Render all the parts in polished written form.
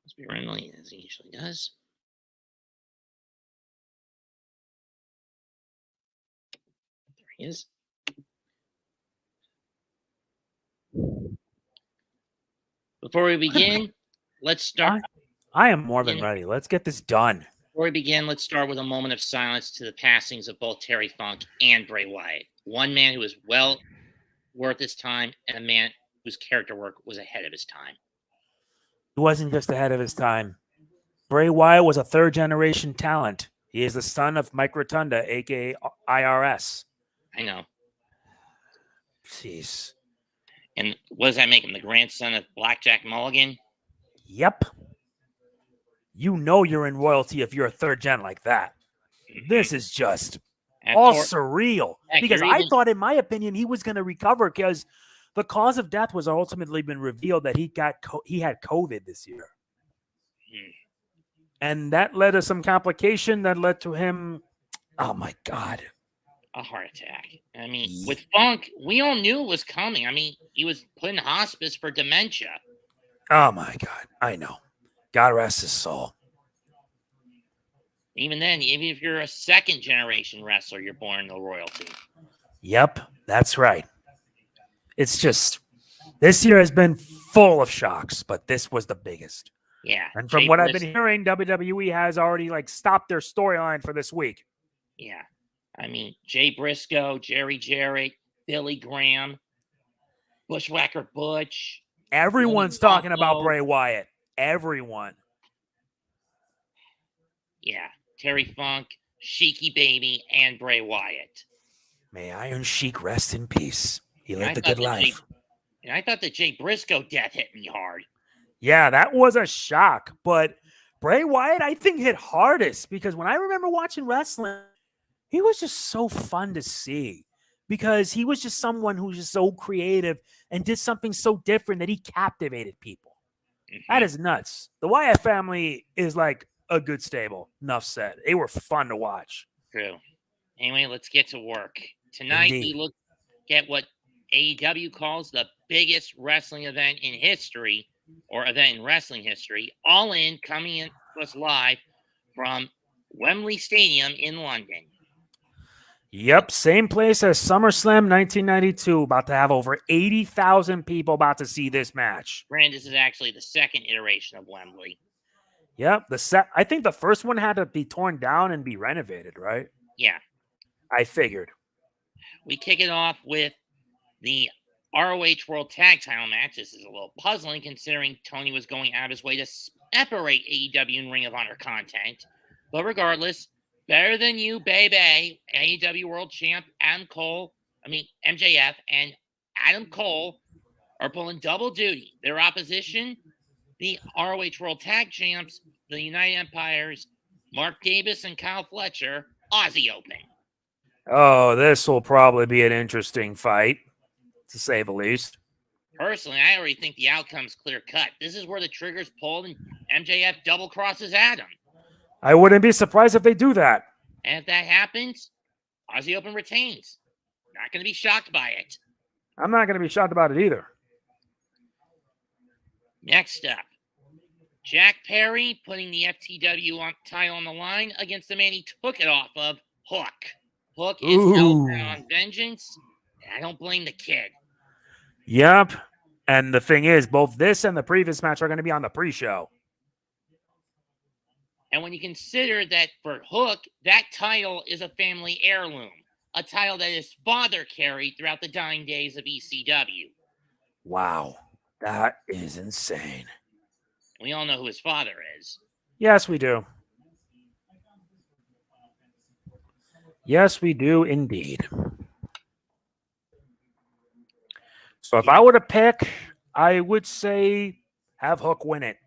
Must be running as he usually does. There he is. Before we begin, let's start. I am more than ready. Let's get this done. Before we begin, let's start with a moment of silence to the passings of both Terry Funk and Bray Wyatt. One man who was well worth his time, and a man whose character work was ahead of his time. He wasn't just ahead of his time. Bray Wyatt was a third-generation talent. He is the son of Mike Rotunda, a.k.a. IRS. I know. Jeez. And what does that make him? The grandson of Blackjack Mulligan? Yep. You know you're in royalty if you're a third gen like that. This is just all surreal. Because I thought, in my opinion, he was going to recover because the cause of death was ultimately been revealed that he had COVID this year. And that led to some complication that led to him, oh my God. A heart attack. I mean, with Funk, we all knew it was coming. I mean, he was put in hospice for dementia. Oh my God. I know. God rest his soul. Even then, even if you're a second generation wrestler, you're born into royalty. Yep, that's right. It's just, this year has been full of shocks, but this was the biggest. Yeah. And from what I've been hearing, WWE has already stopped their storyline for this week. Yeah. I mean, Jay Briscoe, Jerry Jarrett, Billy Graham, Bushwhacker Butch. Everyone's talking about Bray Wyatt. Everyone. Yeah. Terry Funk, Sheiky Baby, and Bray Wyatt. May Iron Sheik rest in peace. He lived a good life. And I thought the Jay Briscoe death hit me hard. Yeah, that was a shock. But Bray Wyatt, I think, hit hardest because when I remember watching wrestling, he was just so fun to see because he was just someone who's just so creative and did something so different that he captivated people. Mm-hmm. That is nuts. The Wyatt family is like a good stable. Enough said. They were fun to watch. True. Anyway, let's get to work. Tonight, we look at what AEW calls the biggest wrestling event in history, or event in wrestling history. All In coming in to us live from Wembley Stadium in London. Yep, same place as SummerSlam 1992. About to have over 80,000 people about to see this match. Brand, this is actually the second iteration of Wembley. Yep, I think the first one had to be torn down and be renovated, right? Yeah. I figured. We kick it off with the ROH World Tag Title match. This is a little puzzling considering Tony was going out of his way to separate AEW and Ring of Honor content. But regardless, better than you, baby. AEW World Champ MJF and Adam Cole are pulling double duty. Their opposition, the ROH World Tag Champs, the United Empires, Mark Davis and Kyle Fletcher, Aussie Open. Oh, this will probably be an interesting fight, to say the least. Personally, I already think the outcome's clear-cut. This is where the trigger's pulled and MJF double-crosses Adam. I wouldn't be surprised if they do that. And if that happens, Aussie Open retains. Not going to be shocked by it. I'm not going to be shocked about it either. Next up, Jack Perry putting the FTW title on the line against the man he took it off of, Hook. Hook is hellbound on vengeance, and I don't blame the kid. Yep. And the thing is, both this and the previous match are going to be on the pre-show. And when you consider that for Hook, that title is a family heirloom, a title that his father carried throughout the dying days of ECW. Wow. That is insane. We all know who his father is. Yes, we do. Yes, we do indeed. So if I were to pick, I would say have Hook win it.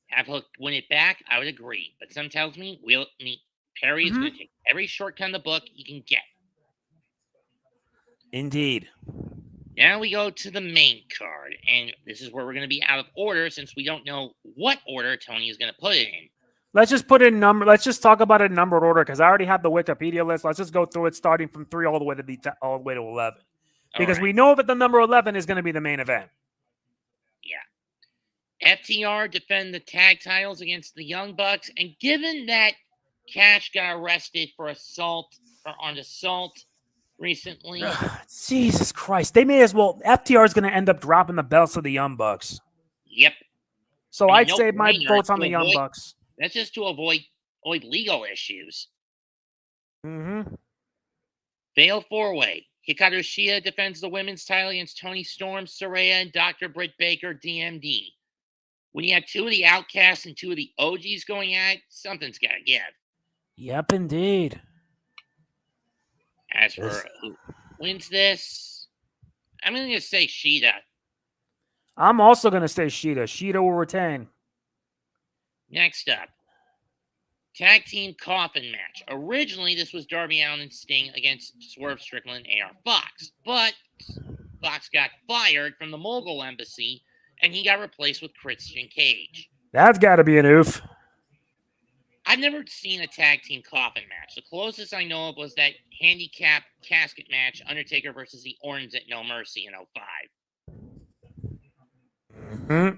Have Hook win it back, I would agree. But some tells me Perry is going to take every shortcut in the book he can get. Indeed. Now we go to the main card, and this is where we're going to be out of order since we don't know what order Tony is going to put it in. Let's just put in number. Let's just talk about it in numbered order because I already have the Wikipedia list. Let's just go through it starting from 3 all the way to 11, because we know that the number 11 is going to be the main event. Yeah, FTR defend the tag titles against the Young Bucks, and given that Cash got arrested for assault recently. Jesus Christ. They may as well. FTR is going to end up dropping the belts of the Young Bucks. Yep. So I'd say my vote's on the Young Bucks. That's just to avoid legal issues. Mm-hmm. Fatal 4-way. Hikaru Shida defends the women's title against Toni Storm, Saraya, and Dr. Britt Baker, DMD. When you have two of the outcasts and two of the OGs going at it, something's got to give. Yep, indeed. As for who wins this, I'm going to say Shida. I'm also going to say Shida. Shida will retain. Next up, tag team coffin match. Originally, this was Darby Allin and Sting against Swerve, Strickland, and AR Fox. But Fox got fired from the Mogul Embassy, and he got replaced with Christian Cage. That's got to be an oof. I've never seen a tag team coffin match. The closest I know of was that handicap casket match, Undertaker versus the Orns at No Mercy in 05. Mm-hmm.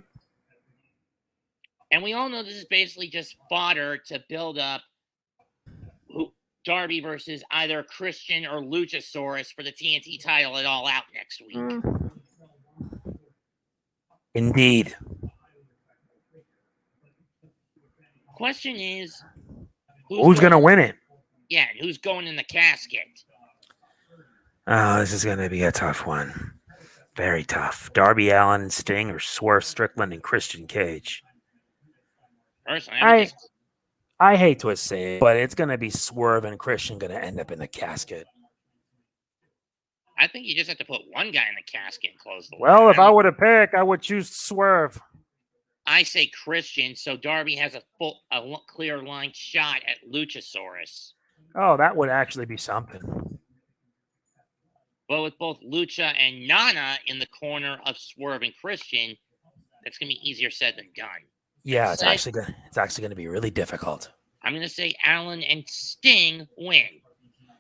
And we all know this is basically just fodder to build up Darby versus either Christian or Luchasaurus for the TNT title at All Out next week. Indeed. Question is, who's going to win it? Yeah, and who's going in the casket? Oh, this is going to be a tough one. Very tough. Darby Allin and Sting or Swerve, Strickland, and Christian Cage? Personally, I hate to say it, but it's going to be Swerve and Christian going to end up in the casket. I think you just have to put one guy in the casket and close the Well, if I were to pick, I would choose Swerve. I say Christian, so Darby has a clear line shot at Luchasaurus. Oh, that would actually be something. But with both Lucha and Nana in the corner of Swerve and Christian, that's going to be easier said than done. Yeah, it's actually going to be really difficult. I'm going to say Allin and Sting win.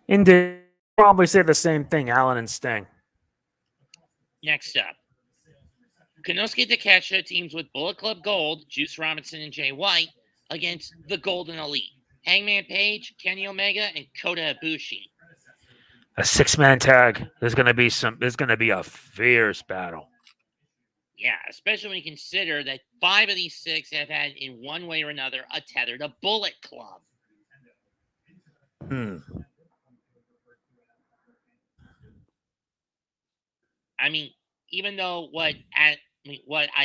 Indeed. Probably say the same thing, Allin and Sting. Next up, Konosuke Takeshita teams with Bullet Club Gold, Juice Robinson and Jay White against the Golden Elite, Hangman Page, Kenny Omega, and Kota Ibushi. A 6-man tag. There's going to be a fierce battle. Yeah, especially when you consider that 5 of these 6 have had, in one way or another, a tether to Bullet Club. I mean, even though what I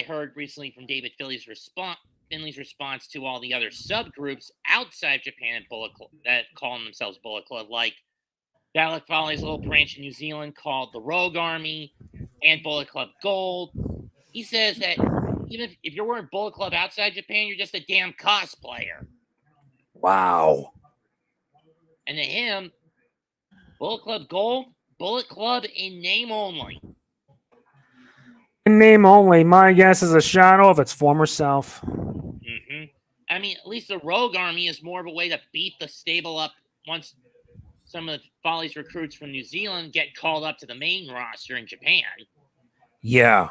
heard recently from David Finley's response to all the other subgroups outside Japan and Bullet Club that call themselves Bullet Club, like Dalek Foley's little branch in New Zealand called the Rogue Army and Bullet Club Gold, he says that even if you're wearing Bullet Club outside Japan, you're just a damn cosplayer. Wow. And to him, Bullet Club Gold, Bullet Club in name only. In name only. My guess is a shadow of its former self. Mm-hmm. I mean, at least the Rogue Army is more of a way to beat the stable up once some of Foley's recruits from New Zealand get called up to the main roster in Japan. Yeah.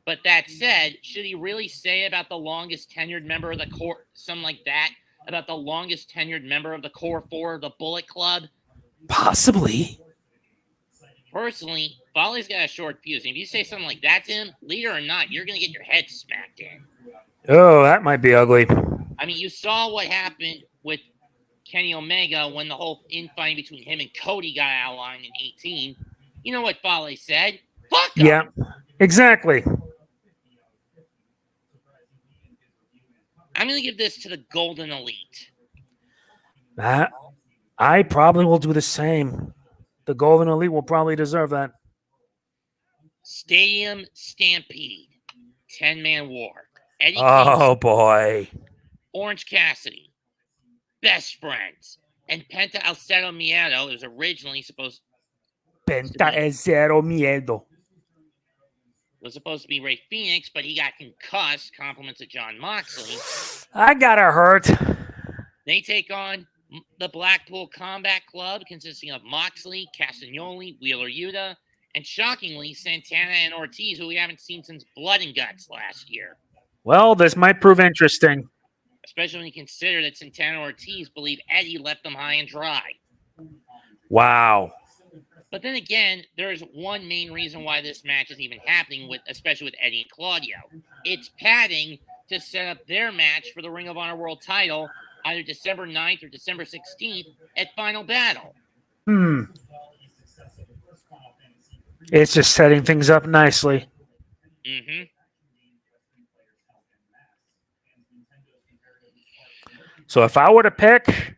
But that said, should he really say about the longest tenured member of the core, something like that, about the longest tenured member of the core 4 of the Bullet Club? Possibly. Personally, Foley's got a short fuse. And if you say something like that to him, leader or not, you're going to get your head smacked in. Oh, that might be ugly. I mean, you saw what happened with Kenny Omega when the whole infighting between him and Cody got outlined in 18. You know what Foley said? Fuck him! Yeah, exactly. I'm going to give this to the Golden Elite. I probably will do the same. The Golden Elite will probably deserve that. Stadium Stampede. 10-man war. Eddie Kingston, boy. Orange Cassidy. Best Friends. And Penta El Cero Miedo. It was originally supposed Penta El Cero Miedo. Was supposed to be Ray Phoenix, but he got concussed. Compliments of John Moxley. I got hurt. They take on the Blackpool Combat Club, consisting of Moxley, Castagnoli, Wheeler Yuta, And shockingly, Santana and Ortiz, who we haven't seen since Blood and Guts last year. Well, this might prove interesting. Especially when you consider that Santana and Ortiz believe Eddie left them high and dry. Wow. But then again, there's one main reason why this match is even happening, especially with Eddie and Claudio. It's padding to set up their match for the Ring of Honor World title either December 9th or December 16th at Final Battle. It's just setting things up nicely. Mm-hmm. So if I were to pick,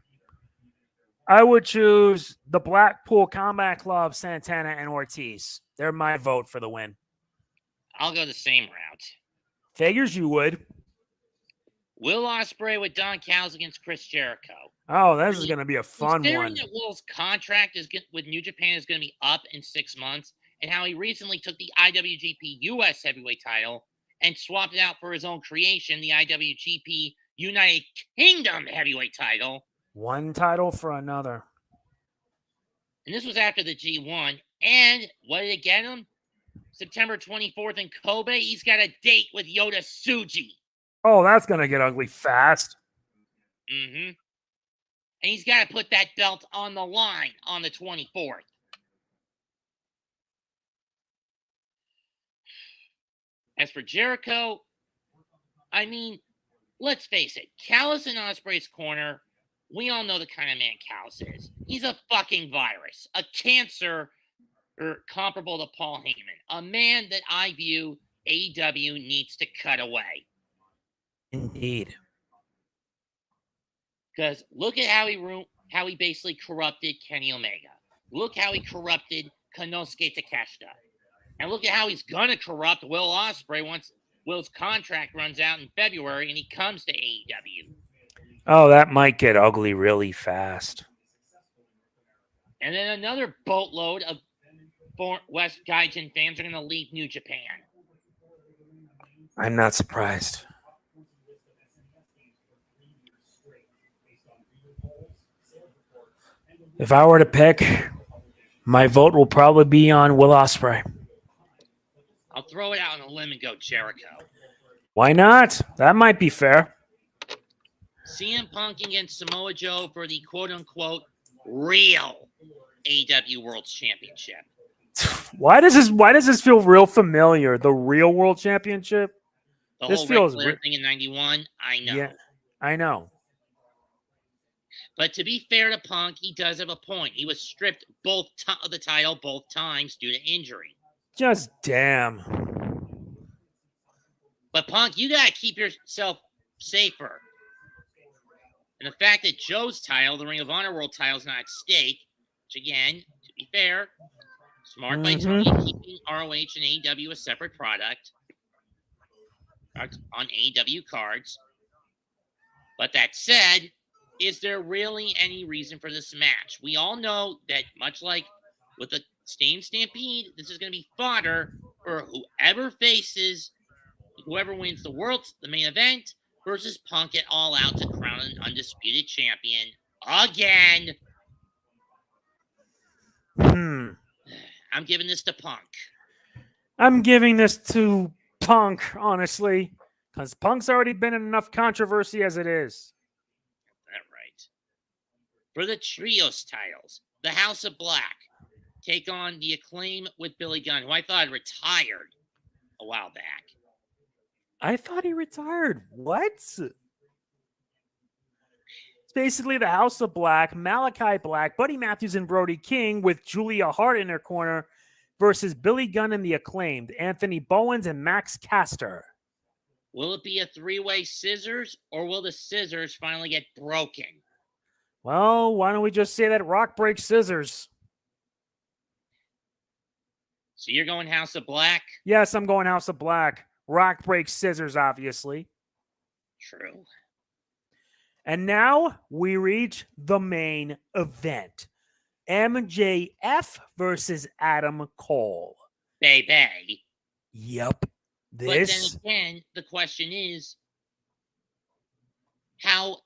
I would choose the Blackpool Combat Club, Santana, and Ortiz. They're my vote for the win. I'll go the same route. Figures you would. Will Ospreay with Don Callis against Chris Jericho. Oh, this is going to be a fun one. Considering that Will's contract with New Japan is going to be up in 6 months, and how he recently took the IWGP US Heavyweight title and swapped it out for his own creation, the IWGP United Kingdom Heavyweight title. One title for another. And this was after the G1. And what did it get him? September 24th in Kobe. He's got a date with Yota Tsuji. Oh, that's going to get ugly fast. Mm-hmm. And he's got to put that belt on the line on the 24th. As for Jericho, I mean, let's face it. Callis in Ospreay's corner, we all know the kind of man Callis is. He's a fucking virus. A cancer comparable to Paul Heyman. A man that I view AEW needs to cut away. Indeed. Because look at how he basically corrupted Kenny Omega. Look how he corrupted Konosuke Takeshita. And look at how he's going to corrupt Will Ospreay once Will's contract runs out in February and he comes to AEW. Oh, that might get ugly really fast. And then another boatload of West Gaijin fans are going to leave New Japan. I'm not surprised. If I were to pick, my vote will probably be on Will Ospreay. I'll throw it out on a limb and go Jericho. Why not? That might be fair. CM Punk against Samoa Joe for the quote-unquote real AEW World Championship. Why does this feel real familiar? The real World Championship? The this whole feels Ric Flair thing in 91, I know. Yeah, I know. But to be fair to Punk, he does have a point. He was stripped of the title both times due to injury. Just damn. But Punk, you got to keep yourself safer. And the fact that Joe's title, the Ring of Honor World title, is not at stake, which again, to be fair, smart by Tony keeping ROH and AEW a separate product on AEW cards. But that said, is there really any reason for this match? We all know that much like with the Stampede, this is going to be fodder for whoever wins the main event versus Punk at All Out to crown an undisputed champion again. I'm giving this to Punk. I'm giving this to Punk, honestly, because Punk's already been in enough controversy as it is. That's right. For the Trios titles, the House of Black take on the Acclaim with Billy Gunn, who I thought had retired a while back. I thought he retired. What? It's basically the House of Black, Malachi Black, Buddy Matthews, and Brody King with Julia Hart in their corner versus Billy Gunn and the Acclaimed, Anthony Bowens and Max Caster. Will it be a three-way scissors, or will the scissors finally get broken? Well, why don't we just say that Rock breaks scissors? So you're going House of Black? Yes, I'm going House of Black. Rock breaks scissors, obviously. True. And now we reach the main event. MJF versus Adam Cole. Baby. Yep. But then again, the question is, how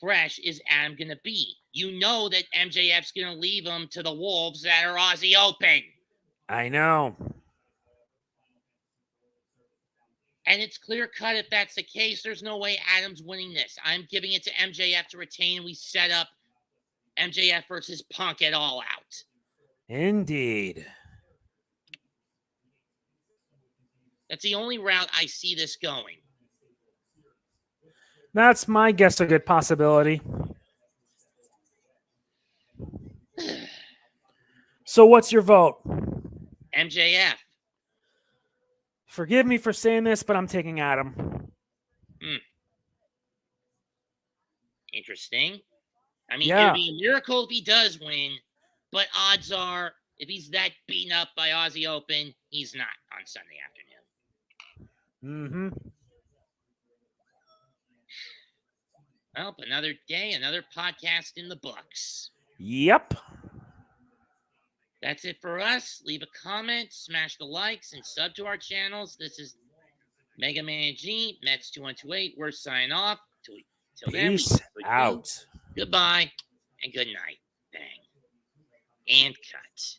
fresh is Adam going to be? You know that MJF's going to leave him to the wolves that are Aussie Open. I know. And it's clear cut if that's the case. There's no way Adam's winning this. I'm giving it to MJF to retain, and we set up MJF versus Punk at All Out. Indeed. That's the only route I see this going. That's my guess, a good possibility. So what's your vote? MJF. Forgive me for saying this, but I'm taking Adam. Interesting. I mean, it would be a miracle if he does win, but odds are, if he's that beaten up by Aussie Open, he's not on Sunday afternoon. Well, another day, another podcast in the books. Yep. That's it for us. Leave a comment, smash the likes, and sub to our channels. This is Mega Man G, Mets 2128. We're signing off. Till then, Peace out. Goodbye and good night. Bang. And cut.